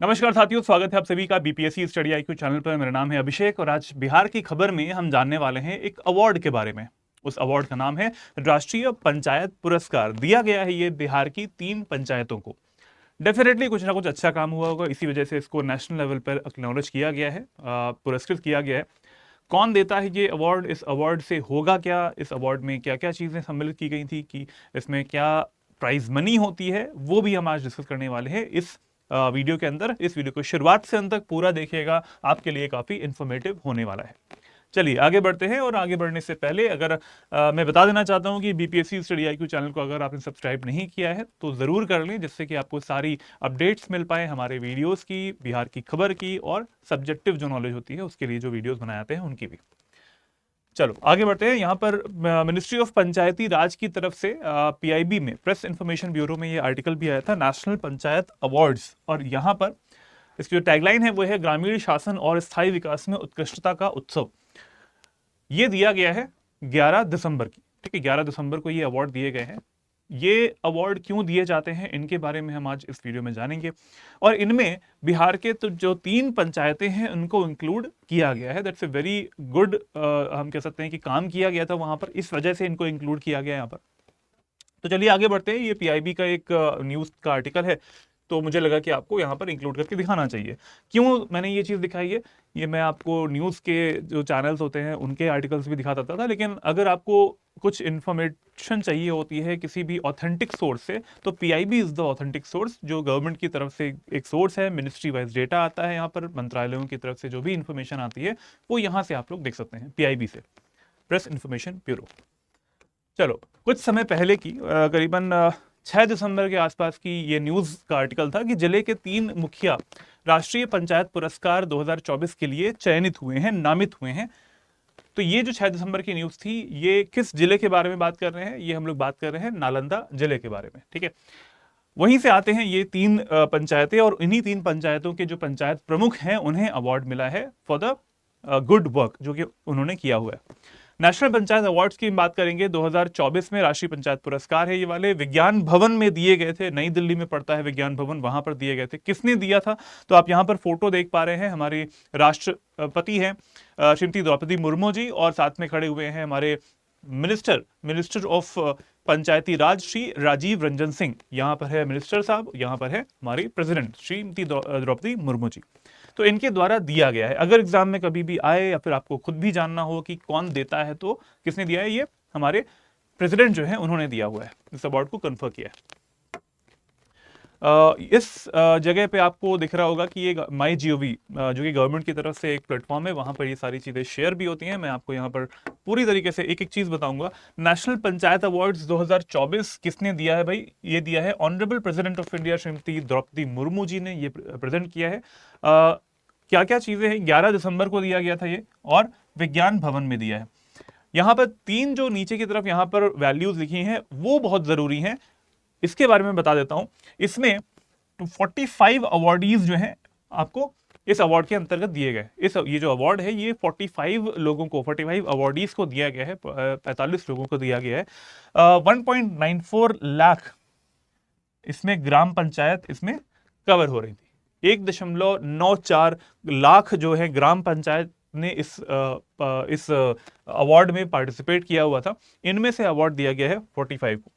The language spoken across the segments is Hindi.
नमस्कार साथियों, स्वागत है आप सभी का बीपीएससी स्टडी आईक्यू चैनल पर। मेरा नाम है अभिषेक और आज बिहार की खबर में हम जानने वाले हैं एक अवार्ड के बारे में। उस अवार्ड का नाम है राष्ट्रीय पंचायत पुरस्कार। दिया गया है ये बिहार की 3 पंचायतों को। डेफिनेटली कुछ ना कुछ अच्छा काम हुआ होगा, इसी वजह से इसको नेशनल लेवल पर एक्नॉलेज किया गया है, पुरस्कृत किया गया है। कौन देता है ये अवार्ड, इस अवार्ड से होगा क्या, इस अवार्ड में क्या क्या चीज़ें सम्मिलित की गई थी, कि इसमें क्या प्राइज मनी होती है, वो भी हम आज डिस्कस करने वाले हैं इस वीडियो के अंदर। इस वीडियो को शुरुआत से अंत तक पूरा देखिएगा, आपके लिए काफ़ी इन्फॉर्मेटिव होने वाला है। चलिए आगे बढ़ते हैं। और आगे बढ़ने से पहले अगर मैं बता देना चाहता हूं कि बीपीएससी स्टडी आईक्यू चैनल को अगर आपने सब्सक्राइब नहीं किया है तो ज़रूर कर लें, जिससे कि आपको सारी अपडेट्स मिल पाए हमारे वीडियोस की, बिहार की खबर की और सब्जेक्टिव जो नॉलेज होती है उसके लिए जो वीडियोस बनाए जाते हैं उनकी भी। चलो आगे बढ़ते हैं। यहाँ पर मिनिस्ट्री ऑफ पंचायती राज की तरफ से पीआईबी में, प्रेस इंफॉर्मेशन ब्यूरो में, ये आर्टिकल भी आया था, नेशनल पंचायत अवार्ड्स। और यहाँ पर इसकी जो टैगलाइन है वो है ग्रामीण शासन और स्थायी विकास में उत्कृष्टता का उत्सव। ये दिया गया है 11 दिसंबर की, ठीक है, 11 दिसंबर को ये अवार्ड दिए गए हैं। ये अवार्ड क्यों दिए जाते हैं इनके बारे में हम आज इस वीडियो में जानेंगे। और इनमें बिहार के तो जो 3 पंचायतें हैं उनको इंक्लूड किया गया है। दैट्स ए वेरी गुड, हम कह सकते हैं कि काम किया गया था वहां पर, इस वजह से इनको इंक्लूड किया गया यहाँ पर। तो चलिए आगे बढ़ते हैं। ये पीआईबी का एक न्यूज़ का आर्टिकल है, तो मुझे लगा कि आपको यहाँ पर इंक्लूड करके दिखाना चाहिए। क्यों मैंने ये चीज़ दिखाई है, ये मैं आपको न्यूज़ के जो चैनल्स होते हैं उनके आर्टिकल्स भी दिखाता था, लेकिन अगर आपको कुछ इन्फॉर्मेशन चाहिए होती है किसी भी ऑथेंटिक सोर्स से, तो PIB is the authentic source, जो गवर्नमेंट की तरफ से एक सोर्स है। मिनिस्ट्री वाइज डेटा आता है यहाँ पर, मंत्रालयों की तरफ से जो भी इन्फॉर्मेशन आती है वो यहाँ से आप लोग देख सकते हैं, पीआईबी से, प्रेस इन्फॉर्मेशन ब्यूरो। चलो कुछ समय पहले की करीबन 6 दिसंबर के आसपास की ये न्यूज़ का आर्टिकल था कि जिले के 3 मुखिया राष्ट्रीय पंचायत पुरस्कार 2024 के लिए चयनित हुए हैं, नामित हुए हैं। तो ये जो 6 दिसंबर की न्यूज़ थी, ये किस जिले के बारे में बात कर रहे हैं? ये हम लोग बात कर रहे हैं नालंदा जिले के बारे में, ठीक है। वहीं से आते हैं ये 3 पंचायतें, और इन्हीं 3 पंचायतों के जो पंचायत प्रमुख हैं उन्हें अवार्ड मिला है फॉर द गुड वर्क जो कि उन्होंने किया हुआ है। नेशनल पंचायत अवार्ड्स की बात करेंगे, 2024 में राष्ट्रीय पंचायत पुरस्कार है ये वाले, विज्ञान भवन में दिए गए थे। नई दिल्ली में पड़ता है विज्ञान भवन, वहां पर दिए गए थे। किसने दिया था? तो आप यहां पर फोटो देख पा रहे हैं, हमारी राष्ट्रपति हैं श्रीमती द्रौपदी मुर्मू जी, और साथ में खड़े हुए हैं हमारे मिनिस्टर ऑफ पंचायती राज श्री राजीव रंजन सिंह। यहाँ पर है मिनिस्टर साहब, यहाँ पर है हमारी प्रेसिडेंट श्रीमती द्रौपदी मुर्मू जी। तो इनके द्वारा दिया गया है। अगर एग्जाम में कभी भी आए या फिर आपको खुद भी जानना हो कि कौन देता है, तो किसने दिया है? ये हमारे प्रेसिडेंट जो है उन्होंने दिया हुआ है, इस अवार्ड को कन्फर किया है। इस जगह पे आपको दिख रहा होगा कि ये माई जीओवी जो कि गवर्नमेंट की तरफ से एक प्लेटफॉर्म है, वहां पर ये सारी चीज़ें शेयर भी होती हैं। मैं आपको यहाँ पर पूरी तरीके से एक एक चीज़ बताऊंगा। नेशनल पंचायत अवार्ड्स 2024 किसने दिया है भाई? ये दिया है honourable president of India Shrimati Draupadi Murmu ji ने ये प्रेजेंट किया है। क्या क्या चीज़ें हैं? 11 दिसंबर को दिया गया था ये, और विज्ञान भवन में दिया है। यहाँ पर 3 जो नीचे की तरफ यहाँ पर वैल्यूज लिखी हैं वो बहुत ज़रूरी हैं, इसके बारे में बता देता हूं। इसमें 45 अवार्डीज जो हैं आपको इस अवार्ड के अंतर्गत दिए गए। ये जो अवार्ड है ये 45 लोगों को, 45 अवार्डीज को दिया गया है, 45 लोगों को दिया गया है। 1.94 लाख इसमें ग्राम पंचायत इसमें कवर हो रही थी। 1.94 लाख जो है ग्राम पंचायत ने इस अवार्ड में पार्टिसिपेट किया हुआ था। इनमें से अवार्ड दिया गया है 45 को।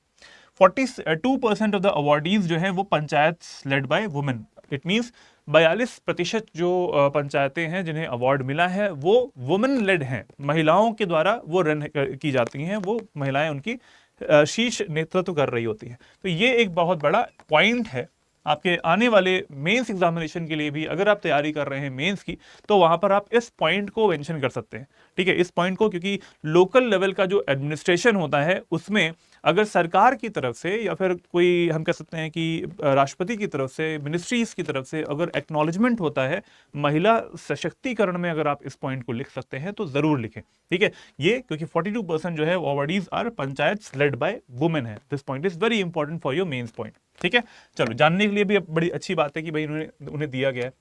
42% ऑफ द अवार्डीज जो है वो panchayat led by women. It means 42% जो पंचायतें हैं जिन्हें अवार्ड मिला है वो वुमेन लेड हैं, महिलाओं के द्वारा वो रन की जाती हैं, वो महिलाएं उनकी शीर्ष नेतृत्व कर रही होती हैं। तो ये एक बहुत बड़ा पॉइंट है आपके आने वाले मेंस एग्जामिनेशन के लिए भी। अगर आप तैयारी कर रहे हैं मेंस की, तो वहां पर आप इस पॉइंट को मेंशन कर सकते हैं, ठीक है, इस पॉइंट को, क्योंकि लोकल लेवल का जो एडमिनिस्ट्रेशन होता है उसमें अगर सरकार की तरफ से या फिर कोई, हम कह सकते हैं कि राष्ट्रपति की तरफ से, मिनिस्ट्रीज की तरफ से अगर एक्नॉलेजमेंट होता है महिला सशक्तिकरण में, अगर आप इस पॉइंट को लिख सकते हैं तो जरूर लिखें, ठीक है। ये क्योंकि 42% जो है awardees are panchayat led by women है। This point is very important for your mains point, ठीक है। चलो जानने के लिए भी बड़ी अच्छी बात है कि भाई उन्हें दिया गया है।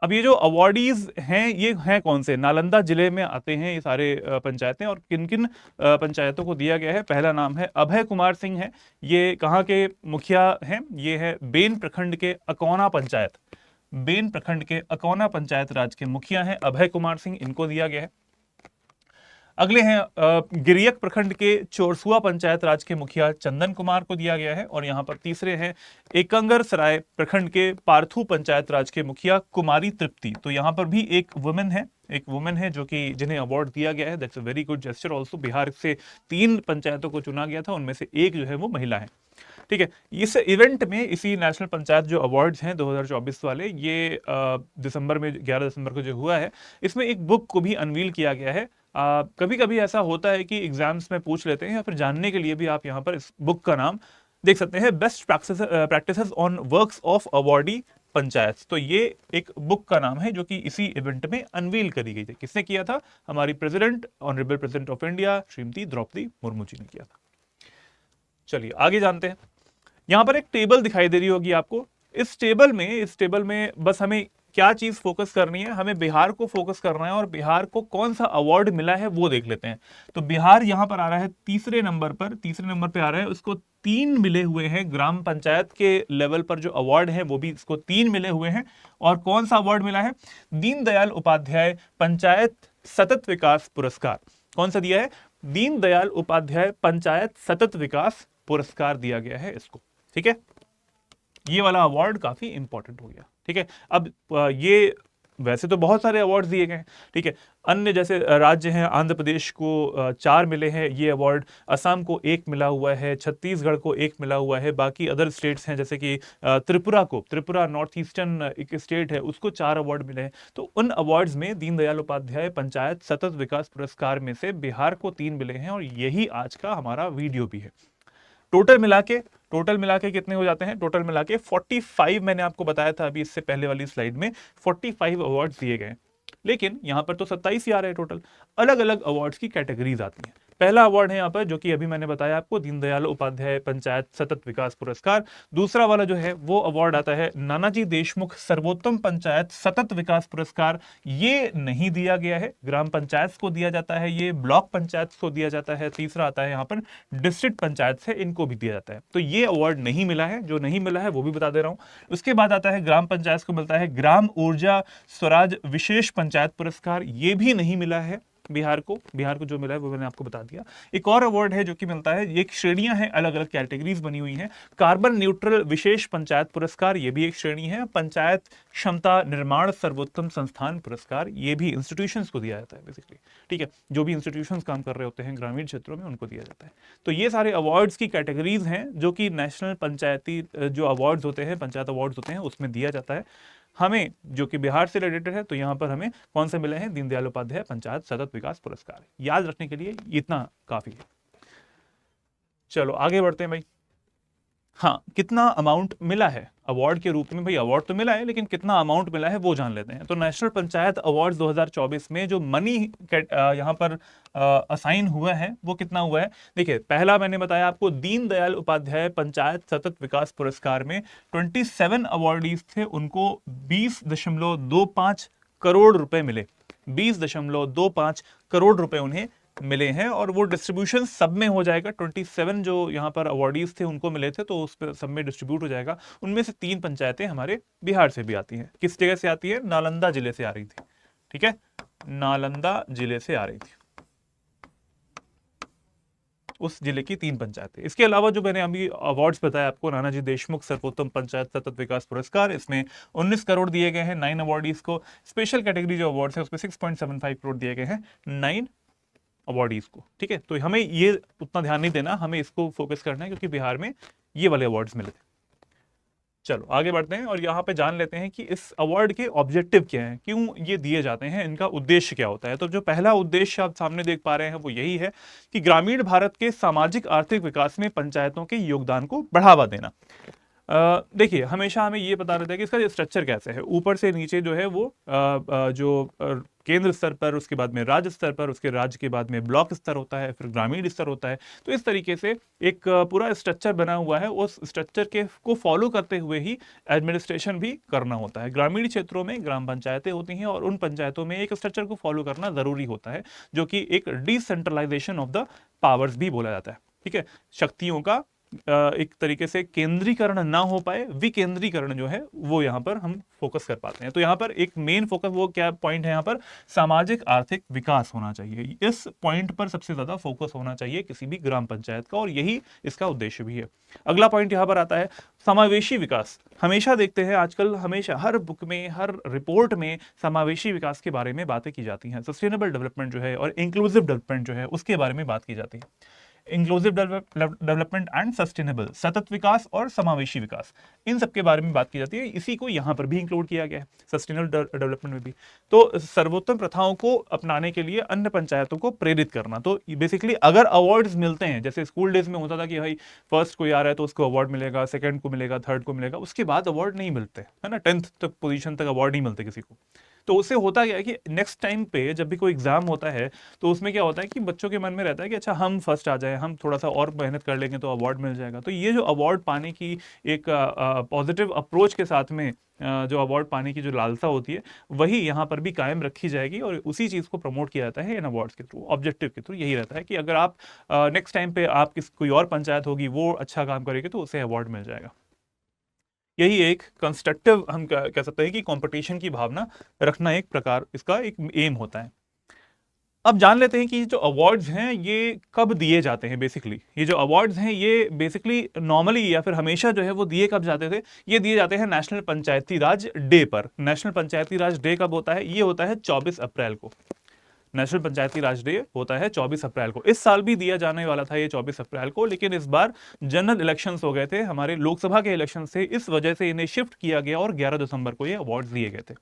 अब ये जो अवार्डीज हैं ये हैं कौन से, नालंदा जिले में आते हैं ये सारे पंचायतें, और किन किन पंचायतों को दिया गया है। पहला नाम है अभय कुमार सिंह है, ये कहाँ के मुखिया हैं, ये है बेन प्रखंड के अकौना पंचायत, बेन प्रखंड के अकौना पंचायत राज के मुखिया हैं अभय कुमार सिंह, इनको दिया गया है। अगले हैं गिरियक प्रखंड के चोरसुआ पंचायत राज के मुखिया चंदन कुमार को दिया गया है। और यहाँ पर तीसरे हैं एकंगर सराय प्रखंड के पार्थू पंचायत राज के मुखिया कुमारी तृप्ति। तो यहाँ पर भी एक वुमेन है जो कि जिन्हें अवार्ड दिया गया है। That's a very good gesture also. Bihar से 3 पंचायतों को चुना गया था, उनमें से एक जो है वो महिला है। ठीक है, इस इवेंट में इसी नेशनल पंचायत जो अवार्ड्स हैं 2024 वाले, ये दिसंबर में 11 दिसंबर को जो हुआ है, इसमें एक बुक को भी अनवील किया गया है। कभी कभी ऐसा होता है कि एग्जाम्स में पूछ लेते हैं, या फिर जानने के लिए भी आप यहाँ पर इस बुक का नाम देख सकते हैं, best practices on works of awardee panchayat. तो ये एक बुक का नाम है जो कि इसी इवेंट में अनवील करी गई थी। किसने किया था? हमारी president, honourable president of India Shrimati Draupadi Murmu ji ने किया था। चलिए आगे जानते हैं। यहां पर एक टेबल दिखाई दे रही होगी आपको। इस टेबल में बस हमें क्या चीज फोकस करनी है, हमें बिहार को फोकस करना है, और बिहार को कौन सा अवार्ड मिला है वो देख लेते हैं। तो बिहार यहां पर आ रहा है तीसरे नंबर पे आ रहा है। उसको 3 मिले हुए हैं, ग्राम पंचायत के लेवल पर जो अवार्ड है वो भी इसको 3 मिले हुए हैं। और कौन सा अवार्ड मिला है? दीनदयाल उपाध्याय पंचायत सतत विकास पुरस्कार। कौन सा दिया है? दीनदयाल उपाध्याय पंचायत सतत विकास पुरस्कार दिया गया है इसको। ठीक है, ये वाला अवार्ड काफी इंपॉर्टेंट हो गया। ठीक है, अब ये वैसे तो बहुत सारे अवार्ड्स दिए गए हैं। ठीक है, अन्य जैसे राज्य हैं, आंध्र प्रदेश को 4 मिले हैं ये अवार्ड, असम को 1 मिला हुआ है, छत्तीसगढ़ को 1 मिला हुआ है। बाकी अदर स्टेट्स हैं जैसे कि त्रिपुरा नॉर्थ ईस्टर्न एक स्टेट है, उसको 4 अवार्ड मिले हैं। तो उन अवार्ड्स में दीनदयाल उपाध्याय पंचायत सतत विकास पुरस्कार में से बिहार को 3 मिले हैं, और यही आज का हमारा वीडियो भी है। टोटल मिला के कितने हो जाते हैं? टोटल मिला के 45, मैंने आपको बताया था अभी इससे पहले वाली स्लाइड में, 45 अवार्ड्स दिए गए। लेकिन यहां पर तो 27 ही आ रहे हैं टोटल। अलग अलग अवार्ड्स की कैटेगरीज आती हैं। पहला अवार्ड है यहाँ पर जो कि अभी मैंने बताया आपको, दीनदयाल उपाध्याय पंचायत सतत विकास पुरस्कार। दूसरा वाला जो है वो अवार्ड आता है नानाजी देशमुख सर्वोत्तम पंचायत सतत विकास पुरस्कार। ये नहीं दिया गया है, ग्राम पंचायत को दिया जाता है, ये ब्लॉक पंचायत को दिया जाता है। तीसरा आता है यहाँ पर डिस्ट्रिक्ट पंचायत से, इनको भी दिया जाता है। तो ये अवार्ड नहीं मिला है, जो नहीं मिला है वो भी बता दे रहा हूं। उसके बाद आता है ग्राम पंचायत को मिलता है ग्राम ऊर्जा स्वराज विशेष पंचायत पुरस्कार, ये भी नहीं मिला है बिहार को जो मिला है वो मैंने आपको बता दिया। एक और अवार्ड है जो कि मिलता है, ये श्रेणियां हैं, अलग अलग कैटेगरीज बनी हुई हैं। कार्बन न्यूट्रल विशेष पंचायत पुरस्कार, ये भी एक श्रेणी है। पंचायत क्षमता निर्माण सर्वोत्तम संस्थान पुरस्कार, ये भी इंस्टीट्यूशंस को दिया जाता है बेसिकली। ठीक है, जो भी इंस्टीट्यूशंस काम कर रहे होते हैं ग्रामीण क्षेत्रों में, उनको दिया जाता है। तो ये सारे अवार्ड्स की कैटेगरीज हैं जो कि नेशनल पंचायती जो अवार्ड्स होते हैं, पंचायत अवार्ड्स होते हैं, उसमें दिया जाता है। हमें जो कि बिहार से रिलेटेड है, तो यहां पर हमें कौन से मिले हैं? दीनदयाल उपाध्याय पंचायत सतत विकास पुरस्कार। याद रखने के लिए इतना काफी है। चलो आगे बढ़ते हैं भाई। हाँ, कितना अमाउंट मिला है अवार्ड के रूप में? भाई अवार्ड तो मिला है, लेकिन कितना अमाउंट मिला है वो जान लेते हैं। तो नेशनल पंचायत अवार्ड्स 2024 में जो मनी यहाँ पर असाइन हुआ है वो कितना हुआ है? देखिए, पहला मैंने बताया आपको, दीनदयाल उपाध्याय पंचायत सतत विकास पुरस्कार में 27 अवार्डीज थे, उनको 20.25 करोड़ रुपए मिले। 20.25 करोड़ रुपए उन्हें मिले हैं, और वो डिस्ट्रीब्यूशन सब में हो जाएगा। 27 जो यहाँ पर अवार्डीज थे उनको मिले थे, तो उस पर सब में डिस्ट्रीब्यूट हो जाएगा। उनमें से 3 पंचायतें हमारे बिहार से भी आती हैं। किस जगह से आती है? नालंदा जिले से आ रही थी। ठीक है, नालंदा जिले से आ रही थी, उस जिले की 3 पंचायतें। इसके अलावा जो मैंने अभी अवार्ड्स बताया आपको, नानाजी देशमुख सर्वोत्तम पंचायत सतत विकास पुरस्कार, इसमें 19 करोड़ दिए गए हैं 9 अवार्डीज को। स्पेशल कैटेगरी जो अवार्ड्स है उसमें 6.75 करोड़ दिए गए हैं 9 अवार्डीज को। ठीक है, तो हमें ये उतना ध्यान नहीं देना, हमें इसको फोकस करना है क्योंकि बिहार में ये वाले अवार्ड्स मिले थे। चलो आगे बढ़ते हैं और यहाँ पे जान लेते हैं कि इस अवार्ड के ऑब्जेक्टिव क्या हैं, क्यों ये दिए जाते हैं, इनका उद्देश्य क्या होता है। तो जो पहला उद्देश्य आप सामने देख पा रहे हैं वो यही है कि ग्रामीण भारत के सामाजिक आर्थिक विकास में पंचायतों के योगदान को बढ़ावा देना। देखिए, हमेशा हमें ये पता रहता है कि इसका स्ट्रक्चर कैसे है। ऊपर से नीचे जो है वो जो केंद्र स्तर पर, उसके बाद में राज्य स्तर पर, उसके राज्य के बाद में ब्लॉक स्तर होता है, फिर ग्रामीण स्तर होता है। तो इस तरीके से एक पूरा स्ट्रक्चर बना हुआ है, उस स्ट्रक्चर के को फॉलो करते हुए ही एडमिनिस्ट्रेशन भी करना होता है। ग्रामीण क्षेत्रों में ग्राम पंचायतें होती हैं और उन पंचायतों में एक स्ट्रक्चर को फॉलो करना जरूरी होता है, जो कि एक डिसेंट्रलाइजेशन ऑफ द पावर्स भी बोला जाता है। ठीक है, शक्तियों का एक तरीके से केंद्रीकरण ना हो पाए, विकेंद्रीकरण जो है वो यहां पर हम फोकस कर पाते हैं। तो यहां पर एक मेन फोकस वो क्या पॉइंट है, यहां पर सामाजिक आर्थिक विकास होना चाहिए। इस पॉइंट पर सबसे ज्यादा फोकस होना चाहिए किसी भी ग्राम पंचायत का, और यही इसका उद्देश्य भी है। अगला पॉइंट यहां पर आता है समावेशी विकास। हमेशा देखते हैं आजकल, हमेशा हर बुक में, हर रिपोर्ट में समावेशी विकास के बारे में बातें की जाती हैं। सस्टेनेबल डेवलपमेंट जो है और इंक्लूसिव डेवलपमेंट जो है उसके बारे में बात की जाती है। इंक्लूसिव डेवलपमेंट एंड सस्टेनेबल, सतत विकास और समावेशी विकास, इन सब के बारे में बात की जाती है। इसी को यहाँ पर भी इंक्लूड किया गया है सस्टेनेबल डेवलपमेंट में भी। तो सर्वोत्तम प्रथाओं को अपनाने के लिए अन्य पंचायतों को प्रेरित करना। तो बेसिकली अगर अवार्ड्स मिलते हैं, जैसे स्कूल डेज में होता था कि भाई फर्स्ट कोई आ रहा है तो उसको अवार्ड मिलेगा, सेकंड को मिलेगा, थर्ड को मिलेगा, उसके बाद अवार्ड नहीं मिलते, है ना, 10th तक पोजीशन तक अवार्ड नहीं मिलते किसी को। तो उससे होता क्या है कि नेक्स्ट टाइम पे जब भी कोई एग्जाम होता है तो उसमें क्या होता है कि बच्चों के मन में रहता है कि अच्छा हम फर्स्ट आ जाए, हम थोड़ा सा और मेहनत कर लेंगे तो अवार्ड मिल जाएगा। तो ये जो अवार्ड पाने की एक पॉजिटिव अप्रोच के साथ में जो अवार्ड पाने की जो लालसा होती है वही यहाँ पर भी कायम रखी जाएगी, और उसी चीज़ को प्रमोट किया जाता है इन अवार्ड्स के थ्रू। ऑब्जेक्टिव के थ्रू यही रहता है कि अगर आप नेक्स्ट टाइम पे आप कोई और पंचायत होगी वो अच्छा काम करेगी तो उसे अवार्ड मिल जाएगा। यही एक कंस्ट्रक्टिव हम कह सकते हैं कि कंपटीशन की भावना रखना एक प्रकार इसका एक एम होता है। अब जान लेते हैं कि जो अवार्ड्स हैं ये कब दिए जाते हैं। बेसिकली ये जो अवार्ड्स हैं ये बेसिकली नॉर्मली या फिर हमेशा जो है वो दिए कब जाते थे, ये दिए जाते हैं नेशनल पंचायती राज डे पर। नेशनल पंचायती राज डे कब होता है, ये होता है 24 अप्रैल को। नेशनल पंचायती राज डे होता है 24 अप्रैल को। इस साल भी दिया जाने वाला था ये 24 अप्रैल को, लेकिन इस बार जनरल इलेक्शंस हो गए थे हमारे लोकसभा के इलेक्शन से, इस वजह से इन्हें शिफ्ट किया गया और 11 दिसंबर को ये अवार्ड दिए गए थे।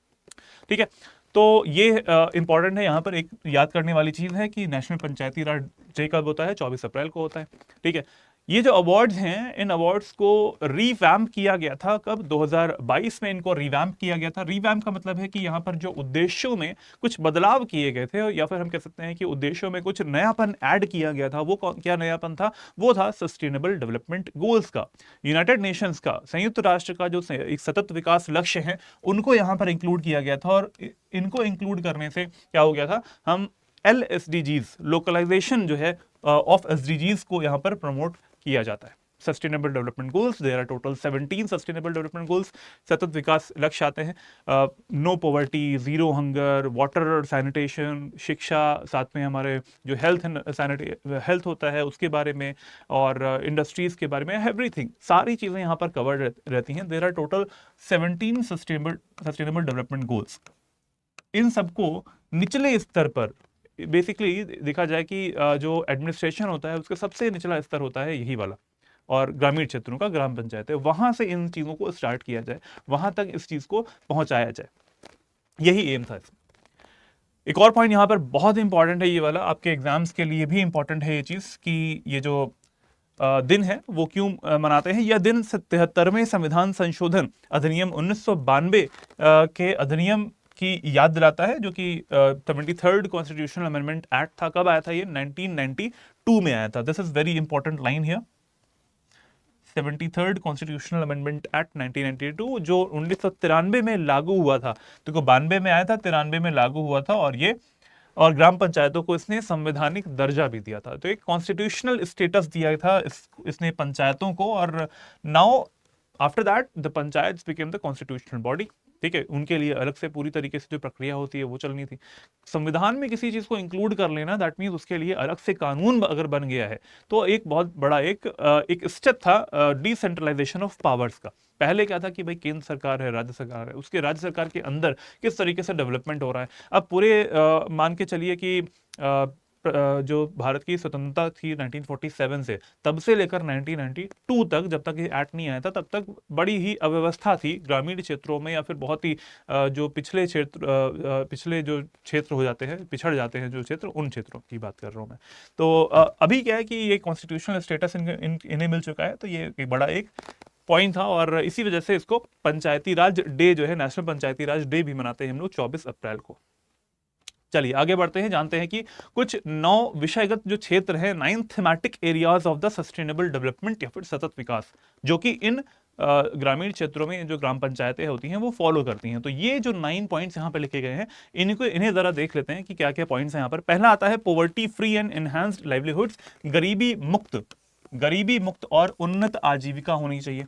ठीक है, तो ये इंपॉर्टेंट है, यहाँ पर एक याद करने वाली चीज है कि नेशनल पंचायती राज डे कब होता है, 24 अप्रैल को होता है। ठीक है, ये जो अवार्ड्स हैं इन अवार्ड्स को रीवैम्प किया गया था कब, 2022 में इनको रीवैम्प किया गया था। रीवैम्प का मतलब है कि यहाँ पर जो उद्देश्यों में कुछ बदलाव किए गए थे, या फिर हम कह सकते हैं कि उद्देश्यों में कुछ नयापन ऐड किया गया था। वो क्या नयापन था, वो था सस्टेनेबल डेवलपमेंट गोल्स का, यूनाइटेड नेशंस का, संयुक्त राष्ट्र का जो एक सतत विकास लक्ष्य है उनको यहाँ पर इंक्लूड किया गया था। और इनको इंक्लूड करने से क्या हो गया था, हम LSDGs, लोकलाइजेशन जो है ऑफ SDGs को यहाँ पर प्रमोट किया जाता है। Sustainable development goals, there are total 17 sustainable development goals, सतत विकास लक्ष्य आते हैं। No poverty, zero hunger, water sanitation, शिक्षा, साथ में हमारे जो हेल्थ होता है उसके बारे में, और इंडस्ट्रीज के बारे में, एवरीथिंग, सारी चीजें यहाँ पर कवर्ड रहती हैं। There are total 17 sustainable development goals. इन सबको निचले स्तर पर बेसिकली देखा जाए कि जो एडमिनिस्ट्रेशन होता है उसका सबसे निचला स्तर होता है यही वाला, और ग्रामीण क्षेत्रों का ग्राम पंचायत है, वहां से इन चीजों को स्टार्ट किया जाए, वहां तक इस चीज को पहुंचाया जाए, यही एम था इसमें। एक और पॉइंट यहाँ पर बहुत इंपॉर्टेंट है, ये वाला आपके एग्जाम्स के लिए भी इंपॉर्टेंट है ये चीज, कि ये जो दिन है वो क्यों मनाते हैं। यह दिन 73वें संविधान संशोधन अधिनियम 1992 के अधिनियम की याद दिलाता है, जो कि 73rd कॉन्स्टिट्यूशनल अमेंडमेंट एक्ट था। कब आया था ये, 1992 में आया था। This is very important line here, 73rd constitutional amendment act 1992 जो 1993 में लागू हुआ था। तो 92 में आया था, 93 में लागू हुआ था, और ग्राम पंचायतों को इसने संवैधानिक दर्जा भी दिया था। तो एक कॉन्स्टिट्यूशनल स्टेटस दिया था इसने पंचायतों को, और now after that the panchayat became the constitutional body. ठीक है, उनके लिए अलग से पूरी तरीके से जो प्रक्रिया होती है वो चलनी थी। संविधान में किसी चीज को इंक्लूड कर लेना, दैट मीन्स उसके लिए अलग से कानून अगर बन गया है तो एक बहुत बड़ा एक स्टेप था डिसेंट्रलाइजेशन ऑफ पावर्स का। पहले क्या था कि भाई केंद्र सरकार है, राज्य सरकार है, उसके राज्य सरकार के अंदर किस तरीके से डेवलपमेंट हो रहा है। अब पूरे मान के चलिए कि जो भारत की स्वतंत्रता थी 1947 से, तब से लेकर 1992 तक, जब तक ये एक्ट नहीं आया था, तब तक बड़ी ही अव्यवस्था थी ग्रामीण क्षेत्रों में, या फिर बहुत ही जो पिछले जो क्षेत्र हो जाते हैं, पिछड़ जाते हैं जो क्षेत्र, उन क्षेत्रों की बात कर रहा हूँ मैं। तो अभी क्या है कि ये कॉन्स्टिट्यूशनल स्टेटस इन्हें मिल चुका है, तो ये एक बड़ा एक पॉइंट था, और इसी वजह से इसको पंचायती राज डे जो है, नेशनल पंचायती राज डे भी मनाते हैं हम लोग 24 अप्रैल को। चलिए आगे बढ़ते हैं, जानते हैं कि कुछ 9 विषयगत जो क्षेत्र है, 9 thematic areas of the sustainable development या फिर सतत विकास, जो कि इन ग्रामीण क्षेत्रों में जो ग्राम पंचायतें होती हैं वो फॉलो करती हैं। तो ये जो 9 पॉइंट्स यहाँ पे लिखे गए हैं, इन्हें जरा देख लेते हैं कि क्या क्या पॉइंट्स हैं यहाँ पर। पहला आता है poverty free and enhanced livelihoods, गरीबी मुक्त और उन्नत आजीविका होनी चाहिए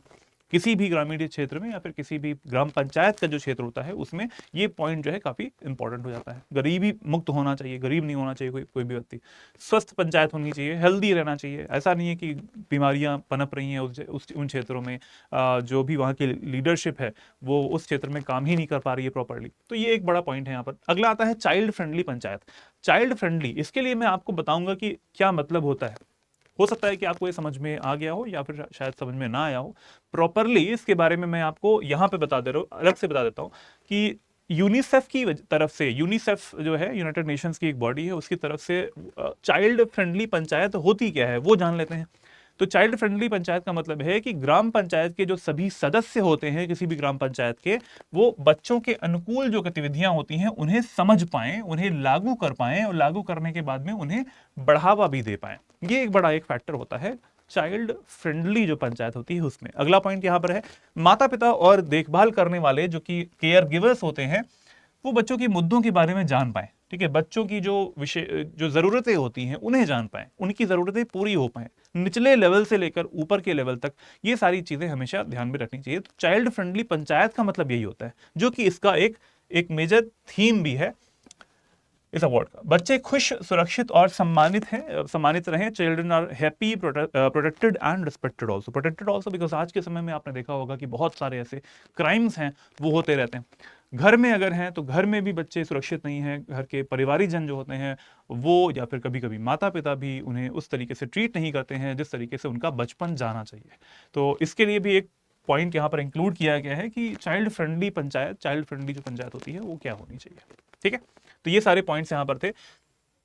किसी भी ग्रामीण क्षेत्र में या फिर किसी भी ग्राम पंचायत का जो क्षेत्र होता है उसमें ये पॉइंट जो है काफी इंपॉर्टेंट हो जाता है। गरीबी मुक्त होना चाहिए, गरीब नहीं होना चाहिए कोई भी व्यक्ति। स्वस्थ पंचायत होनी चाहिए, हेल्दी रहना चाहिए। ऐसा नहीं है कि बीमारियां पनप रही हैं उन क्षेत्रों में, जो भी वहाँ की लीडरशिप है वो उस क्षेत्र में काम ही नहीं कर पा रही है प्रॉपरली। तो ये एक बड़ा पॉइंट है यहाँ पर। अगला आता है child friendly panchayat. Child friendly, इसके लिए मैं आपको बताऊंगा कि क्या मतलब होता है। हो सकता है कि आपको ये समझ में आ गया हो या फिर शायद समझ में ना आया हो प्रॉपरली। इसके बारे में मैं आपको यहाँ पे बता दे रहा हूँ, अलग से बता देता हूँ कि यूनिसेफ की तरफ से, यूनिसेफ जो है यूनाइटेड नेशंस की एक बॉडी है, उसकी तरफ से चाइल्ड फ्रेंडली पंचायत होती क्या है वो जान लेते हैं। तो चाइल्ड फ्रेंडली पंचायत का मतलब है कि ग्राम पंचायत के जो सभी सदस्य होते हैं किसी भी ग्राम पंचायत के, वो बच्चों के अनुकूल जो गतिविधियां होती हैं उन्हें समझ पाएं, उन्हें लागू कर पाएं और लागू करने के बाद में उन्हें बढ़ावा भी दे पाएं। ये एक बड़ा एक फैक्टर होता है चाइल्ड फ्रेंडली जो पंचायत होती है उसमें। अगला पॉइंट यहां पर है माता पिता और देखभाल करने वाले जो कि केयर गिवर्स होते हैं वो बच्चों की मुद्दों के बारे में जान पाए। ठीक है, बच्चों की जो जरूरतें होती हैं उन्हें जान पाए, उनकी जरूरतें पूरी हो पाए, निचले लेवल से लेकर ऊपर के लेवल तक, ये सारी चीजें हमेशा ध्यान में रखनी चाहिए। तो चाइल्ड फ्रेंडली पंचायत का मतलब यही होता है, जो कि इसका एक मेजर थीम भी है इस अवार्ड का। बच्चे खुश, सुरक्षित और सम्मानित रहें। Children are happy, protected and respected also. Protected also because आज के समय में आपने देखा होगा कि बहुत सारे ऐसे क्राइम्स हैं वो होते रहते हैं। घर में अगर हैं तो घर में भी बच्चे सुरक्षित नहीं हैं, घर के परिवारीजन जो होते हैं वो या फिर कभी कभी माता पिता भी उन्हें उस तरीके से ट्रीट नहीं करते हैं जिस तरीके से उनका बचपन जाना चाहिए। तो इसके लिए भी एक पॉइंट यहाँ पर इंक्लूड किया गया है कि child friendly panchayat, child friendly जो पंचायत होती है वो क्या होनी चाहिए। ठीक है, तो ये सारे पॉइंट्स यहाँ पर थे।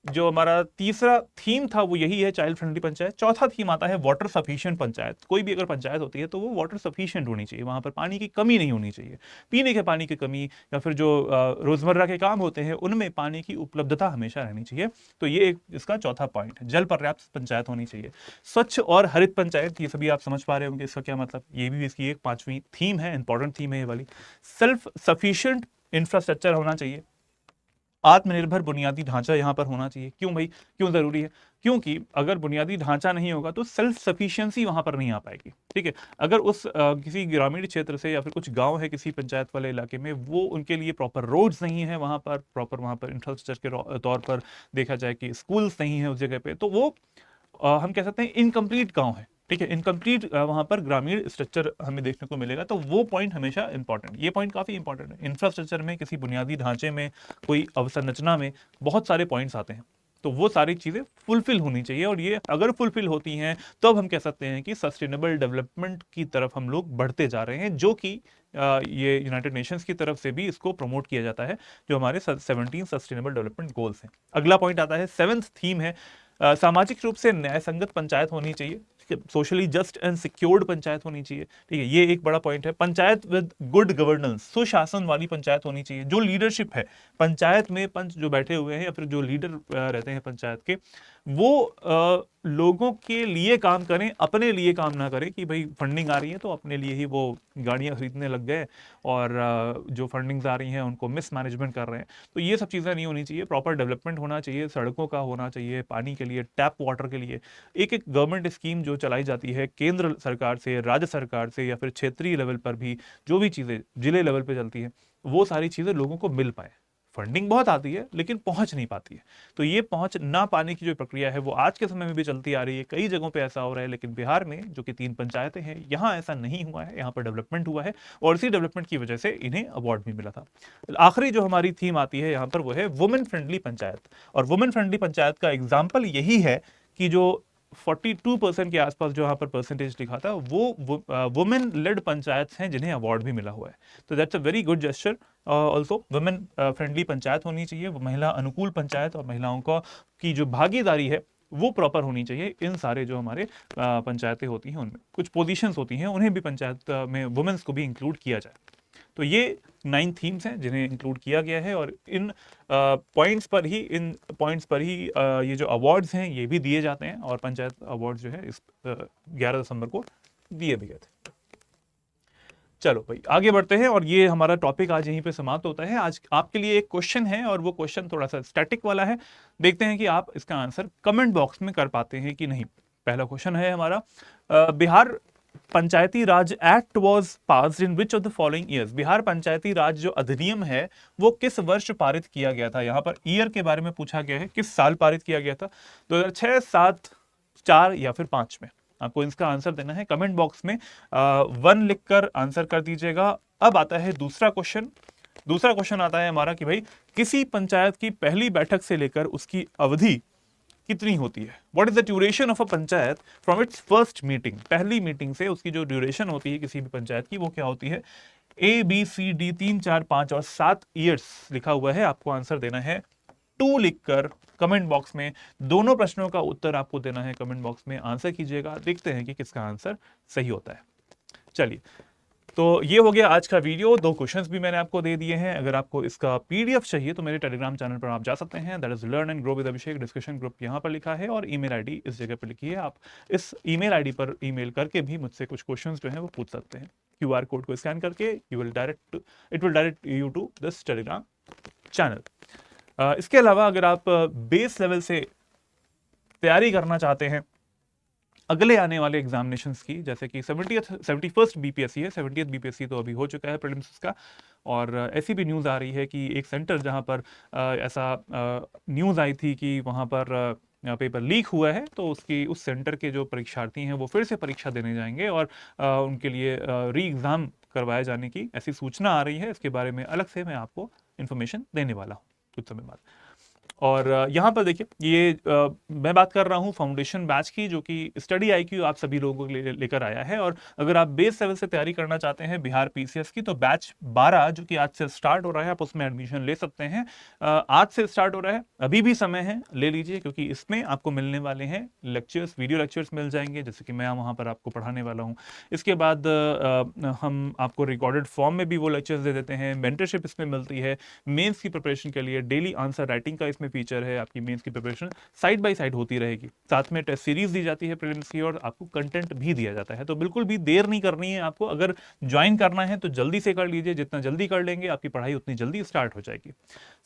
जो हमारा तीसरा थीम था वो यही है, चाइल्ड फ्रेंडली पंचायत। चौथा थीम आता है वाटर सफिशिएंट पंचायत। कोई भी अगर पंचायत होती है तो वो वाटर सफिशिएंट होनी चाहिए, वहां पर पानी की कमी नहीं होनी चाहिए। पीने के पानी की कमी या फिर जो रोजमर्रा के काम होते हैं उनमें पानी की उपलब्धता हमेशा रहनी चाहिए। तो ये एक इसका चौथा पॉइंट है। जल पर्याप्त पंचायत होनी चाहिए। स्वच्छ और हरित पंचायत, ये सभी आप समझ पा रहे होंगे इसका क्या मतलब। ये भी इसकी एक पांचवी थीम है, इंपॉर्टेंट थीम है ये वाली। सेल्फ सफिशिएंट इंफ्रास्ट्रक्चर होना चाहिए। आत्मनिर्भर बुनियादी ढांचा यहां पर होना चाहिए। क्यों भाई, क्यों जरूरी है? क्योंकि अगर बुनियादी ढांचा नहीं होगा तो सेल्फ सफिशिएंसी वहां पर नहीं आ पाएगी। ठीक है, अगर उस किसी ग्रामीण क्षेत्र से या फिर कुछ गांव है किसी पंचायत वाले इलाके में, वो उनके लिए प्रॉपर रोड्स नहीं है, वहां पर प्रॉपर वहां पर इंफ्रास्ट्रक्चर के तौर पर देखा जाए कि स्कूल्स नहीं है उस जगह पे, तो वो हम कह सकते हैं इनकम्प्लीट गांव है। ठीक है, इनकम्प्लीट वहां पर ग्रामीण स्ट्रक्चर हमें देखने को मिलेगा। तो वो पॉइंट हमेशा इंपॉर्टेंट, ये पॉइंट काफी इंपॉर्टेंट है। इंफ्रास्ट्रक्चर में, किसी बुनियादी ढांचे में, कोई अवसंरचना में बहुत सारे पॉइंट्स आते हैं, तो वो सारी चीजें फुलफिल होनी चाहिए। और ये अगर फुलफिल होती हैं तो अब हम कह सकते हैं कि सस्टेनेबल डेवलपमेंट की तरफ हम लोग बढ़ते जा रहे हैं, जो कि ये यूनाइटेड नेशंस की तरफ से भी इसको प्रमोट किया जाता है, जो हमारे 17 सस्टेनेबल डेवलपमेंट गोल्स हैं। अगला पॉइंट आता है, 7th थीम है सामाजिक रूप से न्याय संगत पंचायत होनी चाहिए। Socially just and secured panchayat होनी चाहिए। ठीक है, ये एक बड़ा पॉइंट है। पंचायत विद गुड गवर्नेंस, सुशासन वाली पंचायत होनी चाहिए। जो लीडरशिप है पंचायत में, पंच जो बैठे हुए हैं या फिर जो लीडर रहते हैं पंचायत के, वो लोगों के लिए काम करें, अपने लिए काम ना करें कि भाई फंडिंग आ रही है तो अपने लिए ही वो गाड़ियां खरीदने लग गए और जो फंडिंग्स आ रही हैं उनको मिसमैनेजमेंट कर रहे हैं। तो ये सब चीज़ें नहीं होनी चाहिए। प्रॉपर डेवलपमेंट होना चाहिए, सड़कों का होना चाहिए, पानी के लिए, टैप वाटर के लिए एक गवर्नमेंट स्कीम जो चलाई जाती है केंद्र सरकार से, राज्य सरकार से या फिर क्षेत्रीय लेवल पर भी जो भी चीज़ें जिले लेवल पर चलती है, वो सारी चीज़ें लोगों को मिल पाए। फंडिंग बहुत आती है लेकिन पहुंच नहीं पाती है। तो ये पहुंच ना पाने की जो प्रक्रिया है वो आज के समय में भी चलती आ रही है। कई जगहों पे ऐसा हो रहा है, लेकिन बिहार में जो कि 3 पंचायतें हैं, यहाँ ऐसा नहीं हुआ है। यहाँ पर डेवलपमेंट हुआ है और इसी डेवलपमेंट की वजह से इन्हें अवार्ड भी मिला था। आखिरी जो हमारी थीम आती है यहाँ पर वो है वुमेन फ्रेंडली पंचायत। और वुमेन फ्रेंडली पंचायत का एग्जाम्पल यही है कि जो 42% के आसपास जो यहाँ पर परसेंटेज लिखा था वो वुमेन लेड पंचायत हैं जिन्हें अवार्ड भी मिला हुआ है। तो that's a very good gesture. Also women friendly panchayat होनी चाहिए, महिला अनुकूल पंचायत, और महिलाओं का की जो भागीदारी है वो प्रॉपर होनी चाहिए। इन सारे जो हमारे पंचायतें होती हैं उनमें कुछ पोजीशंस होती हैं, उन्हें भी पंचायत में वुमेन्स को भी इंक्लूड किया जाए। तो ये 9 थीम्स हैं जिन्हें इंक्लूड किया गया है, और इन पॉइंट्स पर ही ये जो अवार्ड्स हैं ये भी दिए जाते हैं, और पंचायत अवार्ड जो है इस 11 दिसंबर को दिए भी गए थे। चलो भाई आगे बढ़ते हैं, और ये हमारा टॉपिक आज यहीं पे समाप्त होता है। आज आपके लिए एक क्वेश्चन है, और वो क्वेश्चन थोड़ा सा स्टैटिक वाला है। देखते हैं कि आप इसका आंसर कमेंट बॉक्स में कर पाते हैं कि नहीं। पहला क्वेश्चन है हमारा, Bihar Panchayati Raj act was passed in which of the following years. Bihar Panchayati Raj जो अधिनियम है वो किस वर्ष पारित किया गया था। यहाँ पर ईयर के बारे में पूछा गया है, किस साल पारित किया गया था, 2006, 7, 4 या फिर 5 में। आपको इसका आंसर देना है, कमेंट बॉक्स में 1 लिखकर आंसर कर दीजिएगा। अब आता है दूसरा क्वेश्चन। दूसरा क्वेश्चन आता है हमारा कि भाई किसी पंचायत की पहली बैठक से लेकर उसकी अवधि कितनी होती है। What is the duration of a panchayat from its first meeting. पहली मीटिंग से उसकी जो ड्यूरेशन होती है किसी भी पंचायत की वो क्या होती है। ABCD 3, 4, 5 और 7 ईयर्स लिखा हुआ है। आपको आंसर देना है 2 लिखकर कमेंट बॉक्स में। दोनों प्रश्नों का उत्तर आपको देना है, कमेंट बॉक्स में आंसर कीजिएगा। देखते हैं कि किसका आंसर सही होता है। चलिए, तो ये हो गया आज का वीडियो। 2 क्वेश्चंस भी मैंने आपको दे दिए हैं। अगर आपको इसका PDF चाहिए तो मेरे टेलीग्राम चैनल पर आप जा सकते हैं, that is learn and grow with Abhishek. Discussion group यहाँ पर लिखा है, और ईमेल आईडी इस जगह पर लिखी है। आप इस ईमेल आईडी पर ईमेल करके भी मुझसे कुछ क्वेश्चंस जो हैं वो पूछ सकते हैं। QR कोड को स्कैन करके it will direct you to this Telegram channel. इसके अलावा अगर आप बेस लेवल से तैयारी करना चाहते हैं अगले आने वाले एग्जामिनेशंस की, जैसे कि 71st BPSC है, 70th BPSC तो अभी हो चुका है प्रीलिम्स का, और ऐसी भी न्यूज़ आ रही है कि एक सेंटर जहां पर ऐसा न्यूज़ आई थी कि वहां पर पेपर लीक हुआ है, तो उस सेंटर के जो परीक्षार्थी हैं वो फिर से परीक्षा देने जाएंगे, और उनके लिए री एग्ज़ाम करवाए जाने की ऐसी सूचना आ रही है। इसके बारे में अलग से मैं आपको इन्फॉर्मेशन देने वाला हूँ कुछ समय बाद। और यहाँ पर देखिए, ये मैं बात कर रहा हूँ फाउंडेशन बैच की, जो कि स्टडी IQ आप सभी लोगों के लिए लेकर आया है। और अगर आप बेस लेवल से तैयारी करना चाहते हैं बिहार PCS की, तो बैच 12 जो कि आज से स्टार्ट हो रहा है, आप उसमें एडमिशन ले सकते हैं। आज से स्टार्ट हो रहा है, अभी भी समय है, ले लीजिए, क्योंकि इसमें आपको मिलने वाले हैं लेक्चर्स, वीडियो लेक्चर्स मिल जाएंगे, जैसे कि मैं वहाँ पर आपको पढ़ाने वाला हूँ। इसके बाद हम आपको रिकॉर्डेड फॉर्म में भी वो लेक्चर्स दे देते हैं। मेंटरशिप इसमें मिलती है। मेंस की प्रिपरेशन के लिए डेली आंसर राइटिंग का इसमें फीचर है। आपकी मेंस की प्रिपरेशन साइड बाय साइड होती रहेगी। साथ में टेस्ट सीरीज दी जाती है प्रीलिम्स की, और आपको कंटेंट भी दिया जाता है। तो बिल्कुल भी देर नहीं करनी है आपको। अगर ज्वाइन करना है तो जल्दी से कर लीजिए। जितना जल्दी कर लेंगे आपकी पढ़ाई उतनी जल्दी स्टार्ट हो जाएगी।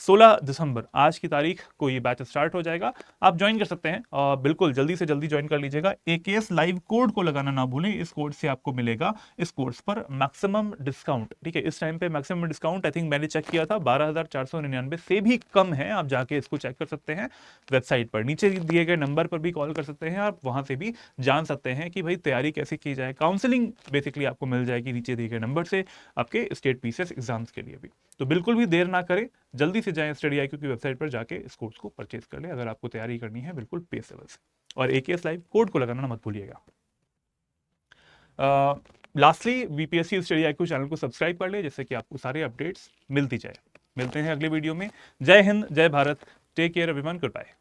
16 दिसंबर आज की तारीख को ये बैच स्टार्ट हो जाएगा। आप ज्वाइन कर सकते हैं, और बिल्कुल जल्दी से जल्दी ज्वाइन कर लीजिएगा। AKS लाइव कोड को लगाना ना भूलें। इस कोड से आपको मिलेगा इस कोर्स पर मैक्सिमम डिस्काउंट। ठीक है, इस टाइम पे मैक्सिमम डिस्काउंट आई थिंक मैंने चेक किया था 12,499 से भी कम है। आप जाके इसको चेक कर सकते हैं वेबसाइट पर। नीचे दिए गए नंबर पर भी कॉल कर सकते हैं, आप वहां से भी जान सकते हैं कि भाई तैयारी कैसे की जाए। काउंसलिंग बेसिकली आपको मिल जाएगी नीचे दिए गए नंबर से, आपके स्टेट PCS एग्जाम्स के लिए भी। तो बिल्कुल भी देर ना करें, जल्दी से जाएं स्टडी IQ की वेबसाइट पर जाके इस कोर्स को परचेज कर लें, अगर आपको तैयारी करनी है बिल्कुल बेस लेवल से। और AKS लाइव कोड को लगाना मत भूलिएगा। Lastly BPSC study IQ channel को सब्सक्राइब कर ले, जिससे कि आपको सारे अपडेट्स मिलती जाए। मिलते हैं अगले वीडियो में। जय हिंद, जय Bharat, take care everyone, good bye.